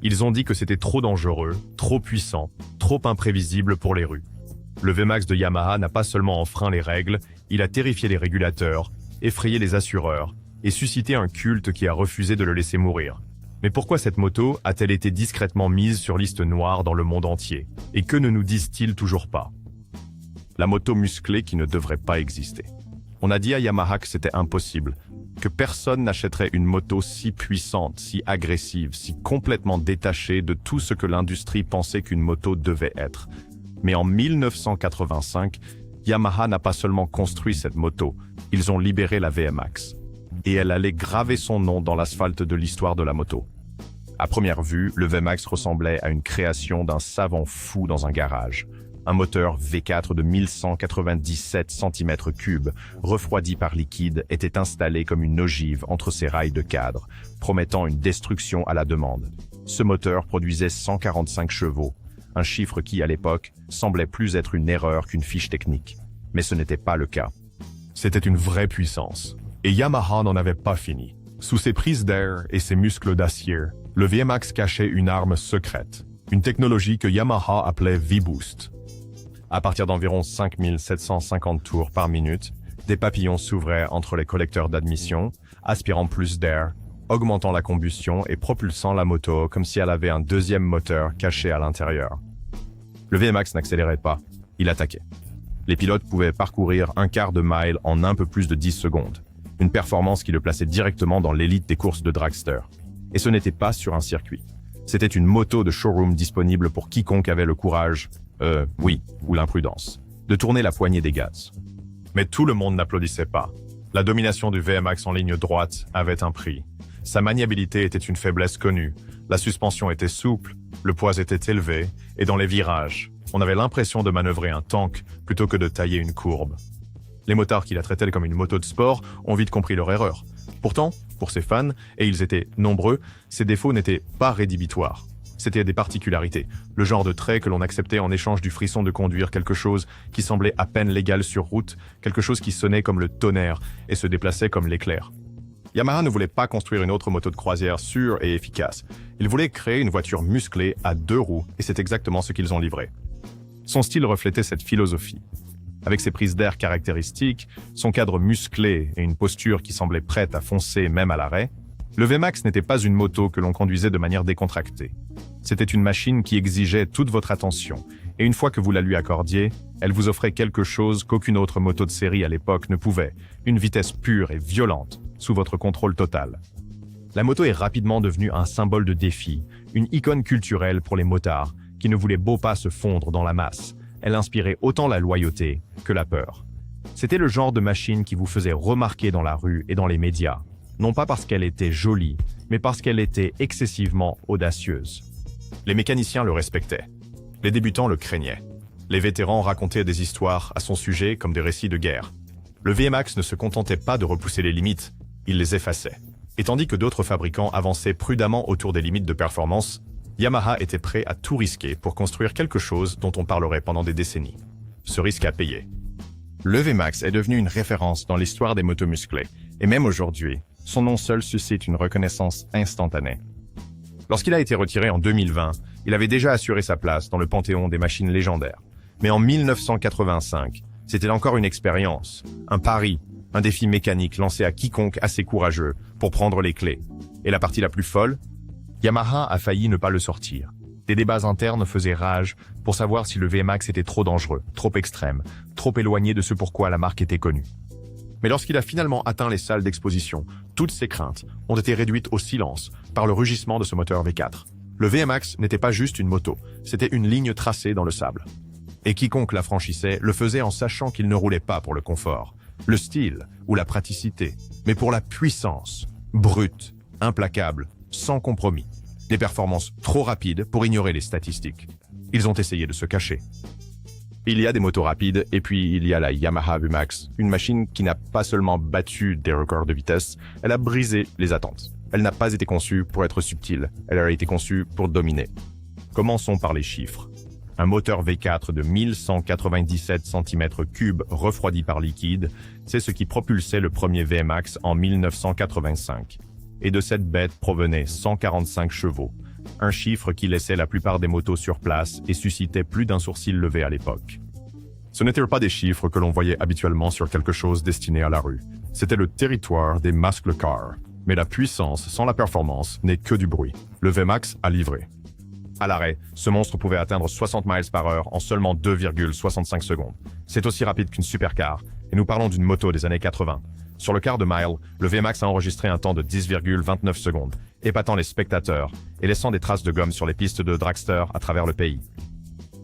Ils ont dit que c'était trop dangereux, trop puissant, trop imprévisible pour les rues. Le VMAX de Yamaha n'a pas seulement enfreint les règles, il a terrifié les régulateurs, effrayé les assureurs et suscité un culte qui a refusé de le laisser mourir. Mais pourquoi cette moto a-t-elle été discrètement mise sur liste noire dans le monde entier? Et que ne nous disent-ils toujours pas? La moto musclée qui ne devrait pas exister. On a dit à Yamaha que c'était impossible, que personne n'achèterait une moto si puissante, si agressive, si complètement détachée de tout ce que l'industrie pensait qu'une moto devait être. Mais en 1985, Yamaha n'a pas seulement construit cette moto, ils ont libéré la VMAX. Et elle allait graver son nom dans l'asphalte de l'histoire de la moto. À première vue, le VMAX ressemblait à une création d'un savant fou dans un garage. Un moteur V4 de 1197 cm3, refroidi par liquide, était installé comme une ogive entre ses rails de cadre, promettant une destruction à la demande. Ce moteur produisait 145 chevaux, un chiffre qui, à l'époque, semblait plus être une erreur qu'une fiche technique. Mais ce n'était pas le cas. C'était une vraie puissance. Et Yamaha n'en avait pas fini. Sous ses prises d'air et ses muscles d'acier, le VMAX cachait une arme secrète, une technologie que Yamaha appelait V-Boost. À partir d'environ 5750 tours par minute, des papillons s'ouvraient entre les collecteurs d'admission, aspirant plus d'air, augmentant la combustion et propulsant la moto comme si elle avait un deuxième moteur caché à l'intérieur. Le VMAX n'accélérait pas, il attaquait. Les pilotes pouvaient parcourir un quart de mile en un peu plus de 10 secondes. Une performance qui le plaçait directement dans l'élite des courses de dragster. Et ce n'était pas sur un circuit. C'était une moto de showroom disponible pour quiconque avait le courage, ou l'imprudence, de tourner la poignée des gaz. Mais tout le monde n'applaudissait pas. La domination du VMAX en ligne droite avait un prix. Sa maniabilité était une faiblesse connue. La suspension était souple, le poids était élevé, et dans les virages, on avait l'impression de manœuvrer un tank plutôt que de tailler une courbe. Les motards qui la traitaient comme une moto de sport ont vite compris leur erreur. Pourtant, pour ses fans, et ils étaient nombreux, ces défauts n'étaient pas rédhibitoires. C'était des particularités, le genre de trait que l'on acceptait en échange du frisson de conduire quelque chose qui semblait à peine légal sur route, quelque chose qui sonnait comme le tonnerre et se déplaçait comme l'éclair. Yamaha ne voulait pas construire une autre moto de croisière sûre et efficace. Il voulait créer une voiture musclée à 2 roues, et c'est exactement ce qu'ils ont livré. Son style reflétait cette philosophie. Avec ses prises d'air caractéristiques, son cadre musclé et une posture qui semblait prête à foncer même à l'arrêt, le VMAX n'était pas une moto que l'on conduisait de manière décontractée. C'était une machine qui exigeait toute votre attention, et une fois que vous la lui accordiez, elle vous offrait quelque chose qu'aucune autre moto de série à l'époque ne pouvait, une vitesse pure et violente, sous votre contrôle total. La moto est rapidement devenue un symbole de défi, une icône culturelle pour les motards, qui ne voulaient beau pas se fondre dans la masse. Elle inspirait autant la loyauté que la peur. C'était le genre de machine qui vous faisait remarquer dans la rue et dans les médias, non pas parce qu'elle était jolie, mais parce qu'elle était excessivement audacieuse. Les mécaniciens le respectaient. Les débutants le craignaient. Les vétérans racontaient des histoires à son sujet comme des récits de guerre. Le VMAX ne se contentait pas de repousser les limites, il les effaçait. Et tandis que d'autres fabricants avançaient prudemment autour des limites de performance, Yamaha était prêt à tout risquer pour construire quelque chose dont on parlerait pendant des décennies. Ce risque à payer. Le VMAX est devenu une référence dans l'histoire des motos musclées, et même aujourd'hui, son nom seul suscite une reconnaissance instantanée. Lorsqu'il a été retiré en 2020, il avait déjà assuré sa place dans le panthéon des machines légendaires. Mais en 1985, c'était encore une expérience, un pari, un défi mécanique lancé à quiconque assez courageux pour prendre les clés. Et la partie la plus folle, Yamaha a failli ne pas le sortir. Des débats internes faisaient rage pour savoir si le VMAX était trop dangereux, trop extrême, trop éloigné de ce pourquoi la marque était connue. Mais lorsqu'il a finalement atteint les salles d'exposition, toutes ces craintes ont été réduites au silence par le rugissement de ce moteur V4. Le VMAX n'était pas juste une moto, c'était une ligne tracée dans le sable. Et quiconque la franchissait le faisait en sachant qu'il ne roulait pas pour le confort, le style ou la praticité, mais pour la puissance, brute, implacable, sans compromis. Des performances trop rapides pour ignorer les statistiques. Ils ont essayé de se cacher. Il y a des motos rapides et puis il y a la Yamaha VMAX, une machine qui n'a pas seulement battu des records de vitesse, elle a brisé les attentes. Elle n'a pas été conçue pour être subtile, elle a été conçue pour dominer. Commençons par les chiffres. Un moteur V4 de 1197 cm3 refroidi par liquide, c'est ce qui propulsait le premier VMAX en 1985. Et de cette bête provenaient 145 chevaux, un chiffre qui laissait la plupart des motos sur place et suscitait plus d'un sourcil levé à l'époque. Ce n'étaient pas des chiffres que l'on voyait habituellement sur quelque chose destiné à la rue. C'était le territoire des muscle cars. Mais la puissance sans la performance n'est que du bruit. Le VMAX a livré. À l'arrêt, ce monstre pouvait atteindre 60 miles par heure en seulement 2,65 secondes. C'est aussi rapide qu'une supercar, et nous parlons d'une moto des années 80. Sur le quart de mile, le VMAX a enregistré un temps de 10,29 secondes, épatant les spectateurs et laissant des traces de gomme sur les pistes de dragster à travers le pays.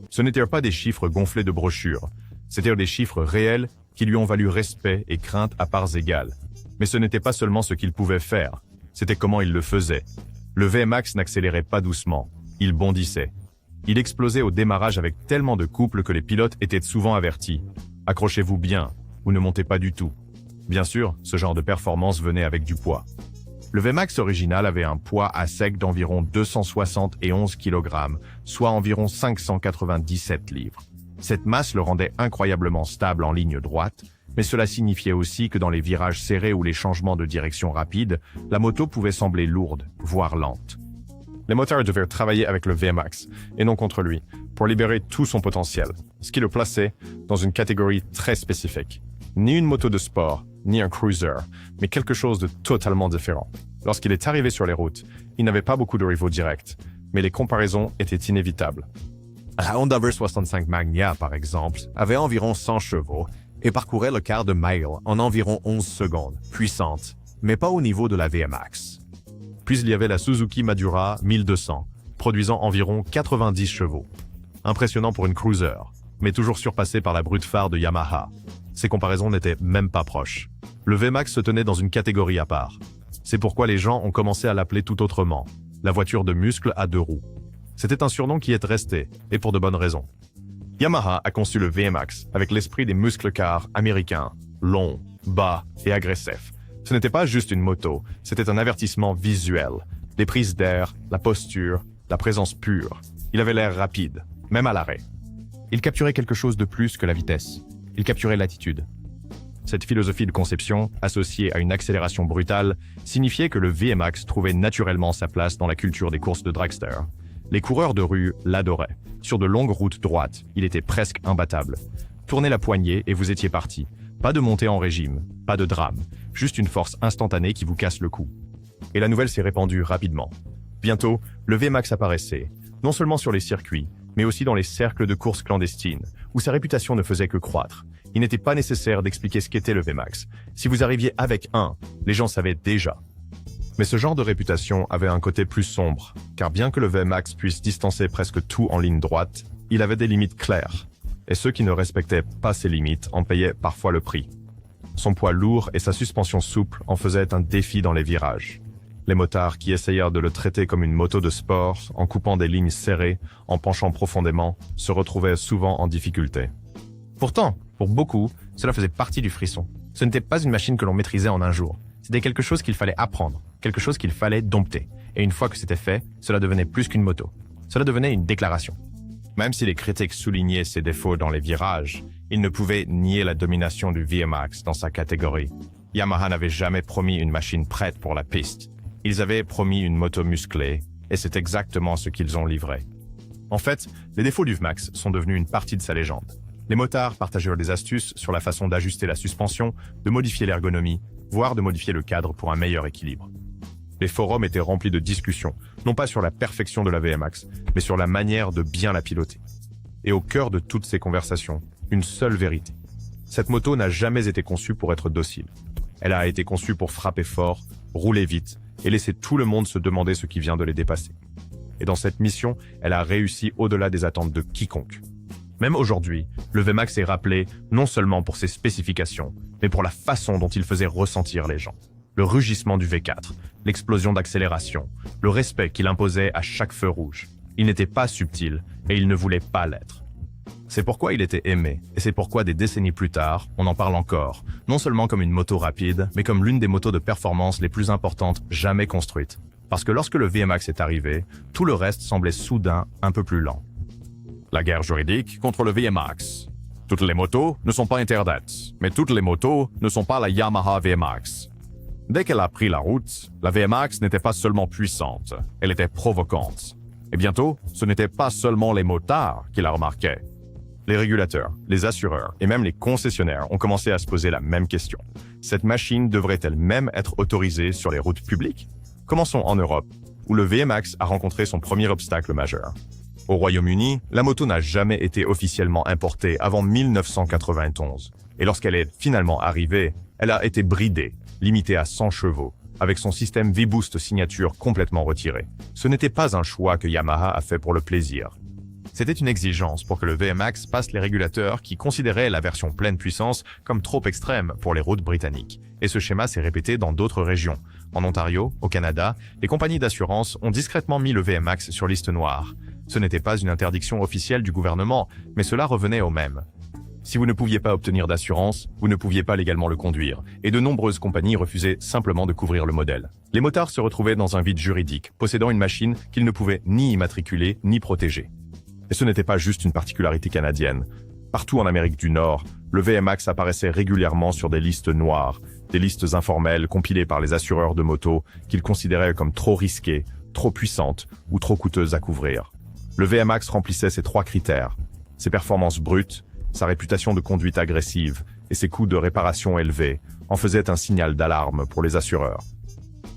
Ce n'étaient pas des chiffres gonflés de brochures, c'étaient des chiffres réels qui lui ont valu respect et crainte à parts égales. Mais ce n'était pas seulement ce qu'il pouvait faire, c'était comment il le faisait. Le VMAX n'accélérait pas doucement, il bondissait. Il explosait au démarrage avec tellement de couple que les pilotes étaient souvent avertis. Accrochez-vous bien, ou ne montez pas du tout. Bien sûr, ce genre de performance venait avec du poids. Le VMAX original avait un poids à sec d'environ 271 kg, soit environ 597 livres. Cette masse le rendait incroyablement stable en ligne droite, mais cela signifiait aussi que dans les virages serrés ou les changements de direction rapides, la moto pouvait sembler lourde, voire lente. Les moteurs devaient travailler avec le VMAX, et non contre lui, pour libérer tout son potentiel, ce qui le plaçait dans une catégorie très spécifique. Ni une moto de sport, ni un cruiser, mais quelque chose de totalement différent. Lorsqu'il est arrivé sur les routes, il n'avait pas beaucoup de rivaux directs, mais les comparaisons étaient inévitables. La Honda V65 Magna, par exemple, avait environ 100 chevaux et parcourait le quart de mile en environ 11 secondes, puissante, mais pas au niveau de la VMAX. Puis il y avait la Suzuki Madura 1200, produisant environ 90 chevaux. Impressionnant pour une cruiser, mais toujours surpassé par la brute phare de Yamaha. Ces comparaisons n'étaient même pas proches. Le VMAX se tenait dans une catégorie à part. C'est pourquoi les gens ont commencé à l'appeler tout autrement, la voiture de muscle à deux roues. C'était un surnom qui est resté, et pour de bonnes raisons. Yamaha a conçu le VMAX avec l'esprit des muscle cars américains, longs, bas et agressifs. Ce n'était pas juste une moto, c'était un avertissement visuel. Les prises d'air, la posture, la présence pure. Il avait l'air rapide, même à l'arrêt. Il capturait quelque chose de plus que la vitesse. Il capturait l'attitude. Cette philosophie de conception, associée à une accélération brutale, signifiait que le VMAX trouvait naturellement sa place dans la culture des courses de dragster. Les coureurs de rue l'adoraient. Sur de longues routes droites, il était presque imbattable. Tournez la poignée et vous étiez parti. Pas de montée en régime, pas de drame, juste une force instantanée qui vous casse le cou. Et la nouvelle s'est répandue rapidement. Bientôt, le VMAX apparaissait, non seulement sur les circuits, mais aussi dans les cercles de courses clandestines, où sa réputation ne faisait que croître. Il n'était pas nécessaire d'expliquer ce qu'était le VMAX. Si vous arriviez avec un, les gens savaient déjà. Mais ce genre de réputation avait un côté plus sombre, car bien que le VMAX puisse distancer presque tout en ligne droite, il avait des limites claires. Et ceux qui ne respectaient pas ces limites en payaient parfois le prix. Son poids lourd et sa suspension souple en faisaient un défi dans les virages. Les motards qui essayèrent de le traiter comme une moto de sport, en coupant des lignes serrées, en penchant profondément, se retrouvaient souvent en difficulté. Pourtant, pour beaucoup, cela faisait partie du frisson. Ce n'était pas une machine que l'on maîtrisait en un jour. C'était quelque chose qu'il fallait apprendre, quelque chose qu'il fallait dompter. Et une fois que c'était fait, cela devenait plus qu'une moto. Cela devenait une déclaration. Même si les critiques soulignaient ses défauts dans les virages, ils ne pouvaient nier la domination du VMAX dans sa catégorie. Yamaha n'avait jamais promis une machine prête pour la piste. Ils avaient promis une moto musclée, et c'est exactement ce qu'ils ont livré. En fait, les défauts du VMAX sont devenus une partie de sa légende. Les motards partagèrent des astuces sur la façon d'ajuster la suspension, de modifier l'ergonomie, voire de modifier le cadre pour un meilleur équilibre. Les forums étaient remplis de discussions, non pas sur la perfection de la VMAX, mais sur la manière de bien la piloter. Et au cœur de toutes ces conversations, une seule vérité. Cette moto n'a jamais été conçue pour être docile. Elle a été conçue pour frapper fort, rouler vite, et laisser tout le monde se demander ce qui vient de les dépasser. Et dans cette mission, elle a réussi au-delà des attentes de quiconque. Même aujourd'hui, le VMAX est rappelé non seulement pour ses spécifications, mais pour la façon dont il faisait ressentir les gens. Le rugissement du V4, l'explosion d'accélération, le respect qu'il imposait à chaque feu rouge. Il n'était pas subtil et il ne voulait pas l'être. C'est pourquoi il était aimé, et c'est pourquoi des décennies plus tard, on en parle encore, non seulement comme une moto rapide, mais comme l'une des motos de performance les plus importantes jamais construites. Parce que lorsque le VMAX est arrivé, tout le reste semblait soudain un peu plus lent. La guerre juridique contre le VMAX. Toutes les motos ne sont pas interdites, mais toutes les motos ne sont pas la Yamaha VMAX. Dès qu'elle a pris la route, la VMAX n'était pas seulement puissante, elle était provocante. Et bientôt, ce n'étaient pas seulement les motards qui la remarquaient. Les régulateurs, les assureurs et même les concessionnaires ont commencé à se poser la même question. Cette machine devrait-elle même être autorisée sur les routes publiques? Commençons en Europe, où le VMAX a rencontré son premier obstacle majeur. Au Royaume-Uni, la moto n'a jamais été officiellement importée avant 1991. Et lorsqu'elle est finalement arrivée, elle a été bridée, limitée à 100 chevaux, avec son système V-Boost signature complètement retiré. Ce n'était pas un choix que Yamaha a fait pour le plaisir. C'était une exigence pour que le VMAX passe les régulateurs qui considéraient la version pleine puissance comme trop extrême pour les routes britanniques. Et ce schéma s'est répété dans d'autres régions. En Ontario, au Canada, les compagnies d'assurance ont discrètement mis le VMAX sur liste noire. Ce n'était pas une interdiction officielle du gouvernement, mais cela revenait au même. Si vous ne pouviez pas obtenir d'assurance, vous ne pouviez pas légalement le conduire, et de nombreuses compagnies refusaient simplement de couvrir le modèle. Les motards se retrouvaient dans un vide juridique, possédant une machine qu'ils ne pouvaient ni immatriculer ni protéger. Et ce n'était pas juste une particularité canadienne. Partout en Amérique du Nord, le VMAX apparaissait régulièrement sur des listes noires, des listes informelles compilées par les assureurs de motos qu'ils considéraient comme trop risquées, trop puissantes ou trop coûteuses à couvrir. Le VMAX remplissait ces trois critères: ses performances brutes, sa réputation de conduite agressive et ses coûts de réparation élevés en faisaient un signal d'alarme pour les assureurs.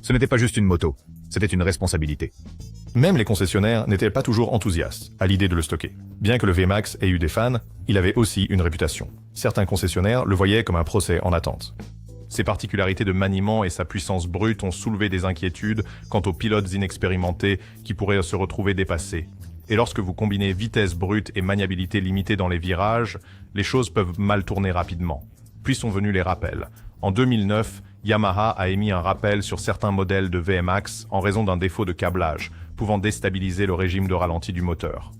Ce n'était pas juste une moto, c'était une responsabilité. Même les concessionnaires n'étaient pas toujours enthousiastes à l'idée de le stocker. Bien que le VMAX ait eu des fans, il avait aussi une réputation. Certains concessionnaires le voyaient comme un procès en attente. Ses particularités de maniement et sa puissance brute ont soulevé des inquiétudes quant aux pilotes inexpérimentés qui pourraient se retrouver dépassés. Et lorsque vous combinez vitesse brute et maniabilité limitée dans les virages, les choses peuvent mal tourner rapidement. Puis sont venus les rappels. En 2009, Yamaha a émis un rappel sur certains modèles de VMAX en raison d'un défaut de câblage, pouvant déstabiliser le régime de ralenti du moteur.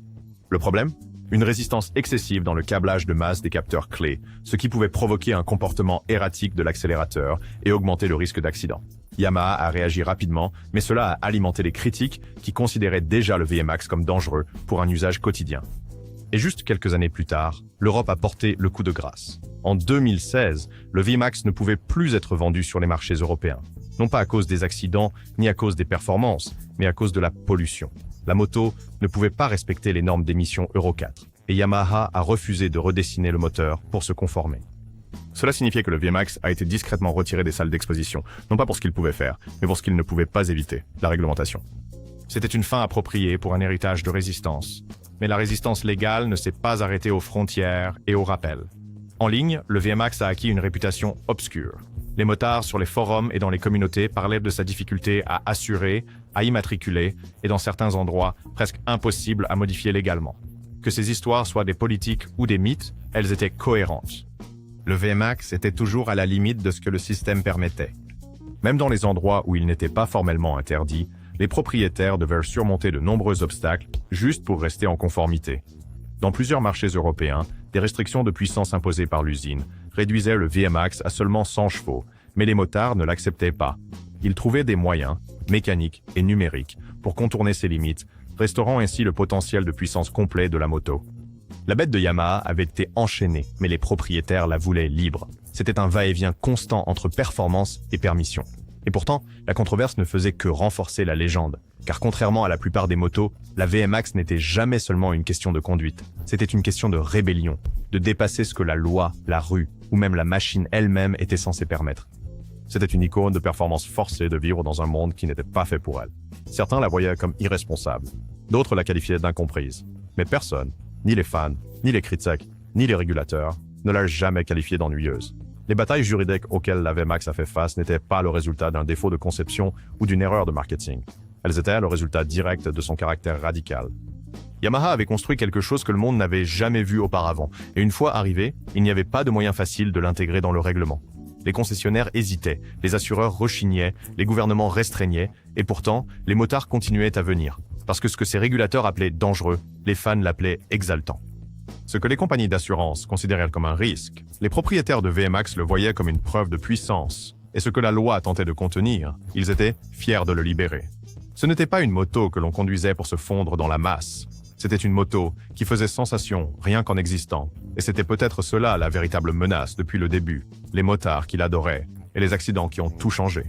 Le problème? Une résistance excessive dans le câblage de masse des capteurs clés, ce qui pouvait provoquer un comportement erratique de l'accélérateur et augmenter le risque d'accident. Yamaha a réagi rapidement, mais cela a alimenté les critiques qui considéraient déjà le VMAX comme dangereux pour un usage quotidien. Et juste quelques années plus tard, l'Europe a porté le coup de grâce. En 2016, le VMAX ne pouvait plus être vendu sur les marchés européens. Non pas à cause des accidents, ni à cause des performances, mais à cause de la pollution. La moto ne pouvait pas respecter les normes d'émission Euro 4, et Yamaha a refusé de redessiner le moteur pour se conformer. Cela signifiait que le VMAX a été discrètement retiré des salles d'exposition, non pas pour ce qu'il pouvait faire, mais pour ce qu'il ne pouvait pas éviter, la réglementation. C'était une fin appropriée pour un héritage de résistance. Mais la résistance légale ne s'est pas arrêtée aux frontières et aux rappels. En ligne, le VMAX a acquis une réputation obscure. Les motards sur les forums et dans les communautés parlaient de sa difficulté à assurer, à immatriculer et dans certains endroits presque impossible à modifier légalement. Que ces histoires soient des politiques ou des mythes, elles étaient cohérentes. Le VMAX était toujours à la limite de ce que le système permettait. Même dans les endroits où il n'était pas formellement interdit, les propriétaires devaient surmonter de nombreux obstacles juste pour rester en conformité. Dans plusieurs marchés européens, des restrictions de puissance imposées par l'usine réduisaient le VMAX à seulement 100 chevaux, mais les motards ne l'acceptaient pas. Ils trouvaient des moyens, mécaniques et numériques, pour contourner ces limites, restaurant ainsi le potentiel de puissance complet de la moto. La bête de Yamaha avait été enchaînée, mais les propriétaires la voulaient libre. C'était un va-et-vient constant entre performance et permission. Et pourtant, la controverse ne faisait que renforcer la légende. Car contrairement à la plupart des motos, la VMAX n'était jamais seulement une question de conduite. C'était une question de rébellion, de dépasser ce que la loi, la rue ou même la machine elle-même était censée permettre. C'était une icône de performance forcée de vivre dans un monde qui n'était pas fait pour elle. Certains la voyaient comme irresponsable, d'autres la qualifiaient d'incomprise. Mais personne, ni les fans, ni les critiques, ni les régulateurs, ne l'a jamais qualifiée d'ennuyeuse. Les batailles juridiques auxquelles la VMAX a fait face n'étaient pas le résultat d'un défaut de conception ou d'une erreur de marketing. Elles étaient le résultat direct de son caractère radical. Yamaha avait construit quelque chose que le monde n'avait jamais vu auparavant, et une fois arrivé, il n'y avait pas de moyen facile de l'intégrer dans le règlement. Les concessionnaires hésitaient, les assureurs rechignaient, les gouvernements restreignaient, et pourtant, les motards continuaient à venir. Parce que ce que ces régulateurs appelaient dangereux, les fans l'appelaient exaltant. Ce que les compagnies d'assurance considéraient comme un risque, les propriétaires de VMAX le voyaient comme une preuve de puissance. Et ce que la loi tentait de contenir, ils étaient fiers de le libérer. Ce n'était pas une moto que l'on conduisait pour se fondre dans la masse. C'était une moto qui faisait sensation rien qu'en existant. Et c'était peut-être cela la véritable menace depuis le début, les motards qui l'adoraient et les accidents qui ont tout changé.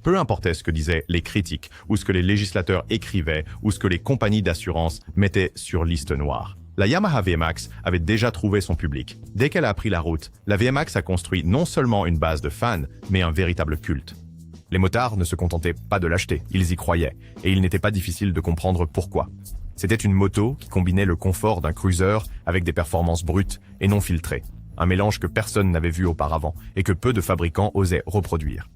Peu importait ce que disaient les critiques, ou ce que les législateurs écrivaient, ou ce que les compagnies d'assurance mettaient sur liste noire. La Yamaha VMAX avait déjà trouvé son public. Dès qu'elle a pris la route, la VMAX a construit non seulement une base de fans, mais un véritable culte. Les motards ne se contentaient pas de l'acheter, ils y croyaient, et il n'était pas difficile de comprendre pourquoi. C'était une moto qui combinait le confort d'un cruiser avec des performances brutes et non filtrées. Un mélange que personne n'avait vu auparavant et que peu de fabricants osaient reproduire.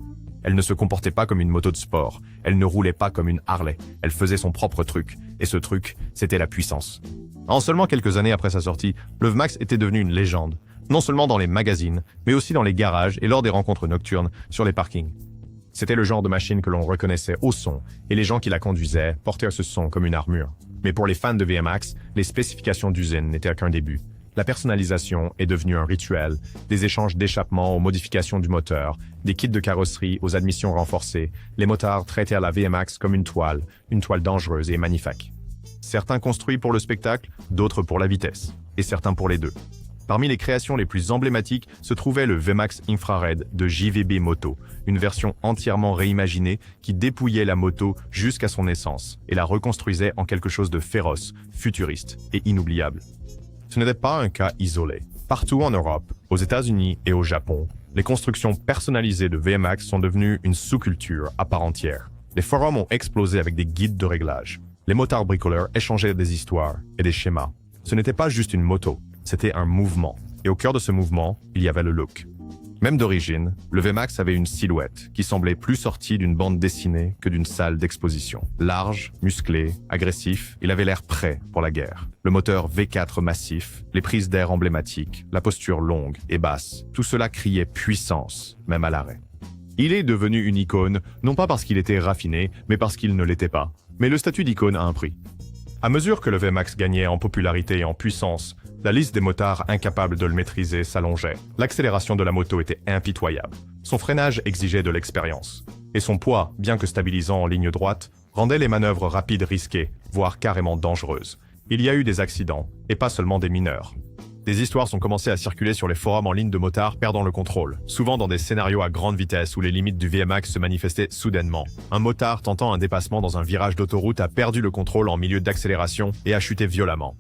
Elle ne se comportait pas comme une moto de sport, elle ne roulait pas comme une Harley, elle faisait son propre truc, et ce truc, c'était la puissance. En seulement quelques années après sa sortie, le VMAX était devenu une légende, non seulement dans les magazines, mais aussi dans les garages et lors des rencontres nocturnes sur les parkings. C'était le genre de machine que l'on reconnaissait au son, et les gens qui la conduisaient portaient ce son comme une armure. Mais pour les fans de VMAX, les spécifications d'usine n'étaient qu'un début. La personnalisation est devenue un rituel, des échanges d'échappement aux modifications du moteur, des kits de carrosserie aux admissions renforcées. Les motards traitaient la VMAX comme une toile dangereuse et magnifique. Certains construits pour le spectacle, d'autres pour la vitesse, et certains pour les deux. Parmi les créations les plus emblématiques se trouvait le VMAX Infrared de JVB Moto, une version entièrement réimaginée qui dépouillait la moto jusqu'à son essence et la reconstruisait en quelque chose de féroce, futuriste et inoubliable. Ce n'était pas un cas isolé. Partout en Europe, aux États-Unis et au Japon, les constructions personnalisées de VMAX sont devenues une sous-culture à part entière. Les forums ont explosé avec des guides de réglage. Les motards bricoleurs échangeaient des histoires et des schémas. Ce n'était pas juste une moto, c'était un mouvement. Et au cœur de ce mouvement, il y avait le look. Même d'origine, le VMAX avait une silhouette qui semblait plus sortie d'une bande dessinée que d'une salle d'exposition. Large, musclé, agressif, il avait l'air prêt pour la guerre. Le moteur V4 massif, les prises d'air emblématiques, la posture longue et basse, tout cela criait puissance, même à l'arrêt. Il est devenu une icône, non pas parce qu'il était raffiné, mais parce qu'il ne l'était pas. Mais le statut d'icône a un prix. À mesure que le VMAX gagnait en popularité et en puissance, la liste des motards incapables de le maîtriser s'allongeait. L'accélération de la moto était impitoyable. Son freinage exigeait de l'expérience. Et son poids, bien que stabilisant en ligne droite, rendait les manœuvres rapides risquées, voire carrément dangereuses. Il y a eu des accidents, et pas seulement des mineurs. Des histoires sont commencées à circuler sur les forums en ligne de motards perdant le contrôle, souvent dans des scénarios à grande vitesse où les limites du VMAX se manifestaient soudainement. Un motard tentant un dépassement dans un virage d'autoroute a perdu le contrôle en milieu d'accélération et a chuté violemment.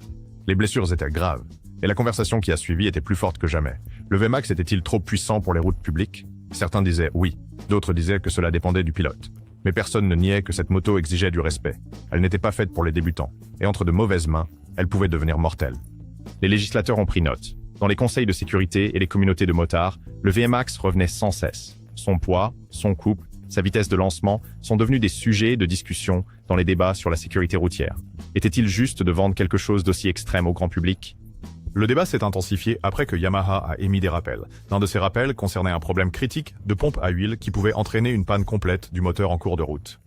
Les blessures étaient graves, et la conversation qui a suivi était plus forte que jamais. Le VMAX était-il trop puissant pour les routes publiques? Certains disaient oui, d'autres disaient que cela dépendait du pilote. Mais personne ne niait que cette moto exigeait du respect. Elle n'était pas faite pour les débutants, et entre de mauvaises mains, elle pouvait devenir mortelle. Les législateurs ont pris note. Dans les conseils de sécurité et les communautés de motards, le VMAX revenait sans cesse. Son poids, son couple, sa vitesse de lancement sont devenus des sujets de discussion dans les débats sur la sécurité routière. Était-il juste de vendre quelque chose d'aussi extrême au grand public? Le débat s'est intensifié après que Yamaha a émis des rappels. L'un de ces rappels concernait un problème critique de pompe à huile qui pouvait entraîner une panne complète du moteur en cours de route.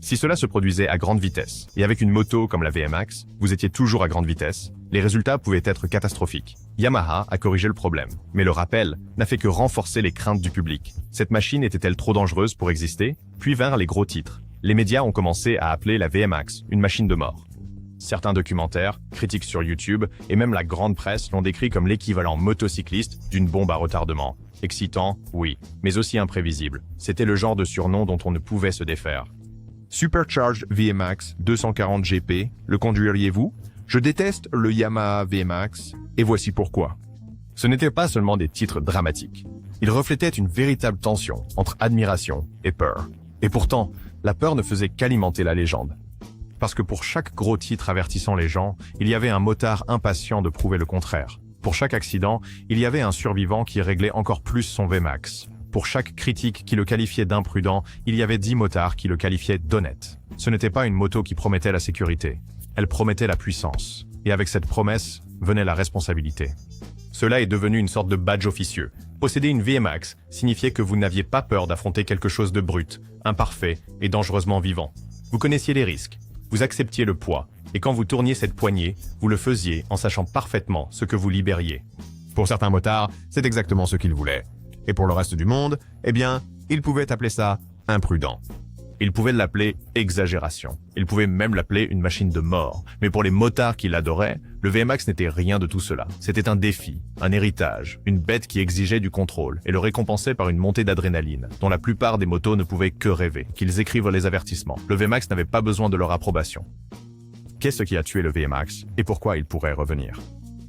Si cela se produisait à grande vitesse, et avec une moto comme la VMAX, vous étiez toujours à grande vitesse, les résultats pouvaient être catastrophiques. Yamaha a corrigé le problème, mais le rappel n'a fait que renforcer les craintes du public. Cette machine était-elle trop dangereuse pour exister? Puis vinrent les gros titres. Les médias ont commencé à appeler la VMAX une machine de mort. Certains documentaires, critiques sur YouTube et même la grande presse l'ont décrit comme l'équivalent motocycliste d'une bombe à retardement. Excitant, oui, mais aussi imprévisible. C'était le genre de surnom dont on ne pouvait se défaire. Supercharged VMAX 240 GP, le conduiriez-vous? Je déteste le Yamaha VMAX, et voici pourquoi. Ce n'étaient pas seulement des titres dramatiques. Ils reflétaient une véritable tension entre admiration et peur. Et pourtant, la peur ne faisait qu'alimenter la légende. Parce que pour chaque gros titre avertissant les gens, il y avait un motard impatient de prouver le contraire. Pour chaque accident, il y avait un survivant qui réglait encore plus son VMAX. Pour chaque critique qui le qualifiait d'imprudent, il y avait 10 motards qui le qualifiaient d'honnête. Ce n'était pas une moto qui promettait la sécurité. Elle promettait la puissance. Et avec cette promesse, venait la responsabilité. Cela est devenu une sorte de badge officieux. Posséder une VMAX signifiait que vous n'aviez pas peur d'affronter quelque chose de brut, imparfait et dangereusement vivant. Vous connaissiez les risques, vous acceptiez le poids, et quand vous tourniez cette poignée, vous le faisiez en sachant parfaitement ce que vous libériez. Pour certains motards, c'est exactement ce qu'ils voulaient. Et pour le reste du monde, eh bien, ils pouvaient appeler ça imprudent. Il pouvait l'appeler exagération. Il pouvait même l'appeler une machine de mort. Mais pour les motards qui l'adoraient, le VMAX n'était rien de tout cela. C'était un défi, un héritage, une bête qui exigeait du contrôle et le récompensait par une montée d'adrénaline, dont la plupart des motos ne pouvaient que rêver, qu'ils écrivent les avertissements. Le VMAX n'avait pas besoin de leur approbation. Qu'est-ce qui a tué le VMAX et pourquoi il pourrait revenir?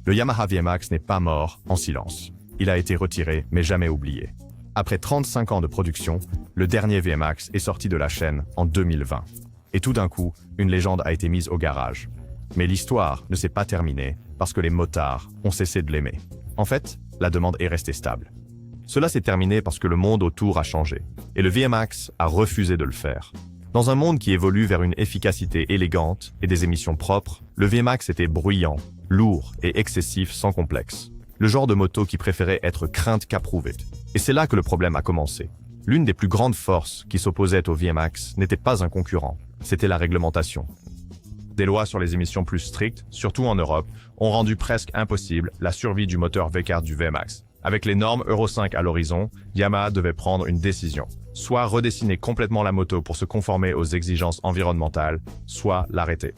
Le Yamaha VMAX n'est pas mort en silence. Il a été retiré, mais jamais oublié. Après 35 ans de production, le dernier VMAX est sorti de la chaîne en 2020. Et tout d'un coup, une légende a été mise au garage. Mais l'histoire ne s'est pas terminée parce que les motards ont cessé de l'aimer. En fait, la demande est restée stable. Cela s'est terminé parce que le monde autour a changé. Et le VMAX a refusé de le faire. Dans un monde qui évolue vers une efficacité élégante et des émissions propres, le VMAX était bruyant, lourd et excessif sans complexe. Le genre de moto qui préférait être crainte qu'approuvée. Et c'est là que le problème a commencé. L'une des plus grandes forces qui s'opposaient au VMAX n'était pas un concurrent, c'était la réglementation. Des lois sur les émissions plus strictes, surtout en Europe, ont rendu presque impossible la survie du moteur V4 du VMAX. Avec les normes Euro 5 à l'horizon, Yamaha devait prendre une décision. Soit redessiner complètement la moto pour se conformer aux exigences environnementales, soit l'arrêter.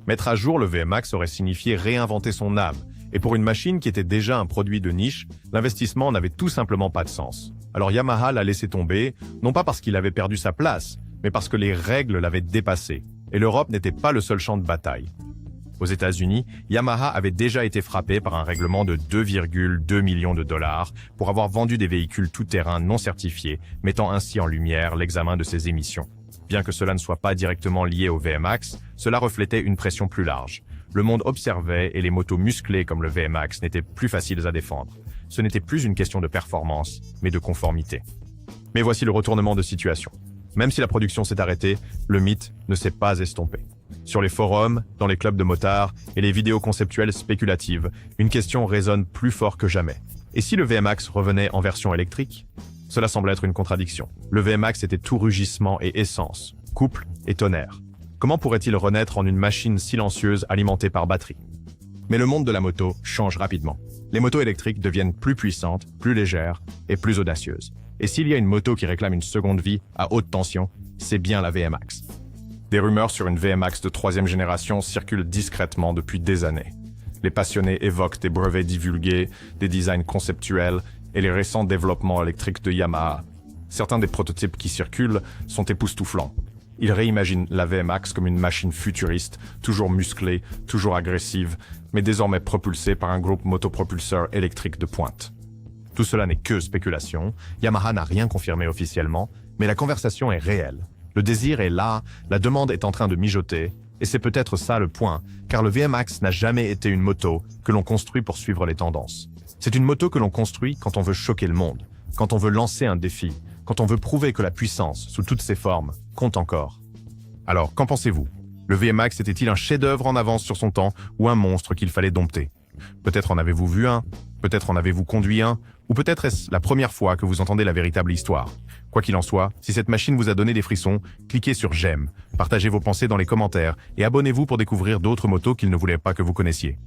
Mettre à jour le VMAX aurait signifié réinventer son âme. Et pour une machine qui était déjà un produit de niche, l'investissement n'avait tout simplement pas de sens. Alors Yamaha l'a laissé tomber, non pas parce qu'il avait perdu sa place, mais parce que les règles l'avaient dépassé. Et l'Europe n'était pas le seul champ de bataille. Aux États-Unis, Yamaha avait déjà été frappé par un règlement de 2,2 millions de dollars pour avoir vendu des véhicules tout-terrain non certifiés, mettant ainsi en lumière l'examen de ses émissions. Bien que cela ne soit pas directement lié au VMAX, cela reflétait une pression plus large. Le monde observait et les motos musclées comme le VMAX n'étaient plus faciles à défendre. Ce n'était plus une question de performance, mais de conformité. Mais voici le retournement de situation. Même si la production s'est arrêtée, le mythe ne s'est pas estompé. Sur les forums, dans les clubs de motards et les vidéos conceptuelles spéculatives, une question résonne plus fort que jamais. Et si le VMAX revenait en version électrique? Cela semble être une contradiction. Le VMAX était tout rugissement et essence, couple et tonnerre. Comment pourrait-il renaître en une machine silencieuse alimentée par batterie? Mais le monde de la moto change rapidement. Les motos électriques deviennent plus puissantes, plus légères et plus audacieuses. Et s'il y a une moto qui réclame une seconde vie à haute tension, c'est bien la VMAX. Des rumeurs sur une VMAX de 3e génération circulent discrètement depuis des années. Les passionnés évoquent des brevets divulgués, des designs conceptuels et les récents développements électriques de Yamaha. Certains des prototypes qui circulent sont époustouflants. Ils réimaginent la VMAX comme une machine futuriste, toujours musclée, toujours agressive, mais désormais propulsée par un groupe motopropulseur électrique de pointe. Tout cela n'est que spéculation, Yamaha n'a rien confirmé officiellement, mais la conversation est réelle. Le désir est là, la demande est en train de mijoter, et c'est peut-être ça le point, car le VMAX n'a jamais été une moto que l'on construit pour suivre les tendances. C'est une moto que l'on construit quand on veut choquer le monde, quand on veut lancer un défi, quand on veut prouver que la puissance, sous toutes ses formes, compte encore. Alors, qu'en pensez-vous? Le VMAX était-il un chef-d'œuvre en avance sur son temps ou un monstre qu'il fallait dompter? Peut-être en avez-vous vu un, peut-être en avez-vous conduit un, ou peut-être est-ce la première fois que vous entendez la véritable histoire. Quoi qu'il en soit, si cette machine vous a donné des frissons, cliquez sur j'aime, partagez vos pensées dans les commentaires et abonnez-vous pour découvrir d'autres motos qu'il ne voulait pas que vous connaissiez.